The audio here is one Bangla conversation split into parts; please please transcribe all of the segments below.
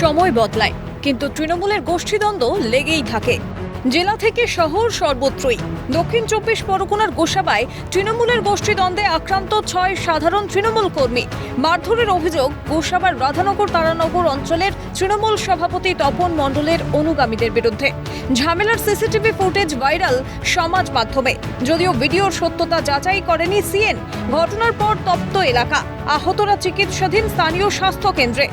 সময় বদলায়, কিন্তু তৃণমূলের গোষ্ঠীদ্বন্দ্ব লেগেই থাকে। জেলা থেকে শহর সর্বত্রই। দক্ষিণ 24 পরগনার গোসাবায় তৃণমূলের গোষ্ঠীদ্বন্দ্বে আক্রান্ত 6 সাধারণ তৃণমূল কর্মী। মারধরের অভিযোগ গোসাবার রাধানগর তারানগর অঞ্চলের তৃণমূল সভাপতি তপন মণ্ডলের অনুগামীদের বিরুদ্ধে। ঝামেলার সিসিটিভি ফুটেজ ভাইরাল সমাজ মাধ্যমে, যদিও ভিডিওর সত্যতা যাচাই করেনি সিএন। ঘটনার পর তপ্ত এলাকা, আহতরা চিকিৎসাধীন স্থানীয় স্বাস্থ্য কেন্দ্রে।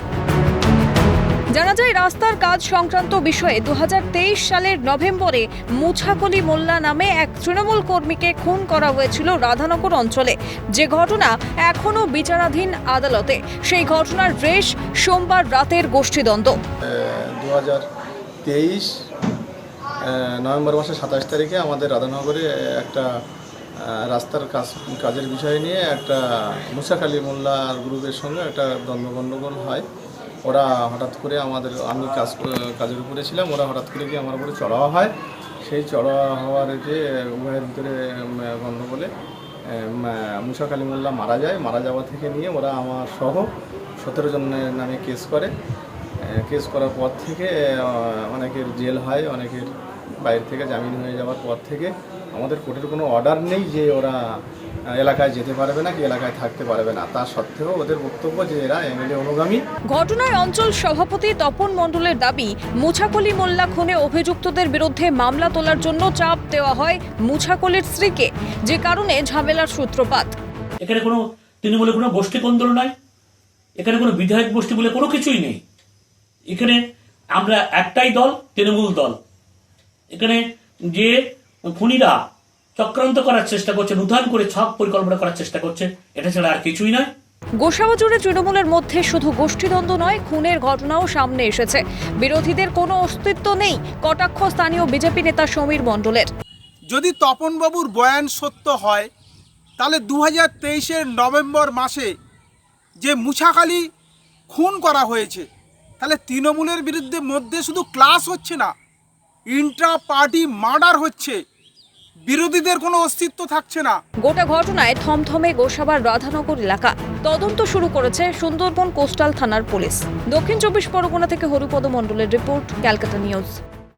জানা যায়, রাস্তার কাজ সংক্রান্ত বিষয়ে 2023 সালের নভেম্বরে মুছাকলি মোল্লা নামে এক তৃণমূল কর্মীকে খুন করা হয়েছিল রাধানগর অঞ্চলে, যে ঘটনা এখনো বিচারাধীন আদালতে। সেই ঘটনার রেশ সোমবার রাতের গোষ্ঠীদ্বন্দ্ব। 2023 নভেম্বর মাসের 27 তারিখে আমাদের রাধানগরে একটা রাস্তার কাজের বিষয় নিয়ে একটা মুছাকলি মোল্লা গ্রুপের সঙ্গে একটা দ্বন্দ্ব গণ্ডগোল হয়। ওরা হঠাৎ করে আমি কাজের উপরে ছিলাম, ওরা হঠাৎ করে গিয়ে আমার উপরে চড়াওয়া হয়। সেই চড়াওয়া হওয়ার যে উভয়ের ভিতরে গণ্ডগোলে মুছাকলি মোল্লা মারা যায়। মারা যাওয়া থেকে নিয়ে ওরা আমার সহ 17 জনের নামে কেস করে। কেস করার পর থেকে অনেকের জেল হয়, অনেকের বাইরে থেকে জামিন হয়ে যাওয়ার পর থেকে আমাদের কোর্টের কোনো অর্ডার নেই যে ওরা এলাকায় যেতে পারবে না কি এলাকায় থাকতে পারবে না। তা সত্ত্বেও ওদের বক্তব্য যে এরা এমএলএ অনুগামী। ঘটনায় অঞ্চল সভাপতি তপন মণ্ডলের দাবি, মুছাকলি মোল্লা খুনে অভিযুক্তদের বিরুদ্ধে মামলা তোলার জন্য চাপ দেওয়া হয় মুছাকলির স্ত্রীকে, যে কারণে ঝামেলার সূত্রপাত। এখানে কোনো তৃণমূলের কোনো গোষ্ঠী কোন্দল নয়, এখানে কোনো বিধায়ক গোষ্ঠী বলে কোনো কিছুই নেই। এখানে আমরা একটাই দল, তৃণমূল দল। এখানে যে খুনিরা চক্রান্ত করার চেষ্টা করছে, উদ্ধার করে ছক পরিকল্পনা করার চেষ্টা করছে, এটা ছাড়া আর কিছুই নয়। গোসাবা জুড়ে তৃণমূলের মধ্যে শুধু গোষ্ঠীদ্বন্দ্ব নয়, খুনের ঘটনাও সামনে এসেছে। বিরোধীদের কোনো অস্তিত্ব নেই, কটাক্ষ স্থানীয় বিজেপি নেতা সমীর মণ্ডলের। যদি তপনবাবুর বয়ান সত্য হয়, তাহলে 2023 নভেম্বর মাসে যে মুছাকলি খুন করা হয়েছে, তাহলে তৃণমূলের বিরুদ্ধে মধ্যে শুধু ক্লাস হচ্ছে না, ইন্ট্রা পার্টি মার্ডার হচ্ছে, বিরোধীদের কোনো অস্তিত্ব থাকছে না। গোটা ঘটনায় থমথমে গোসাবার রাধানগর এলাকা। তদন্ত শুরু করেছে সুন্দরবন কোস্টাল থানার পুলিশ। দক্ষিণ 24 পরগনা থেকে হরিপদ মণ্ডলের রিপোর্ট, ক্যালকাটা নিউজ।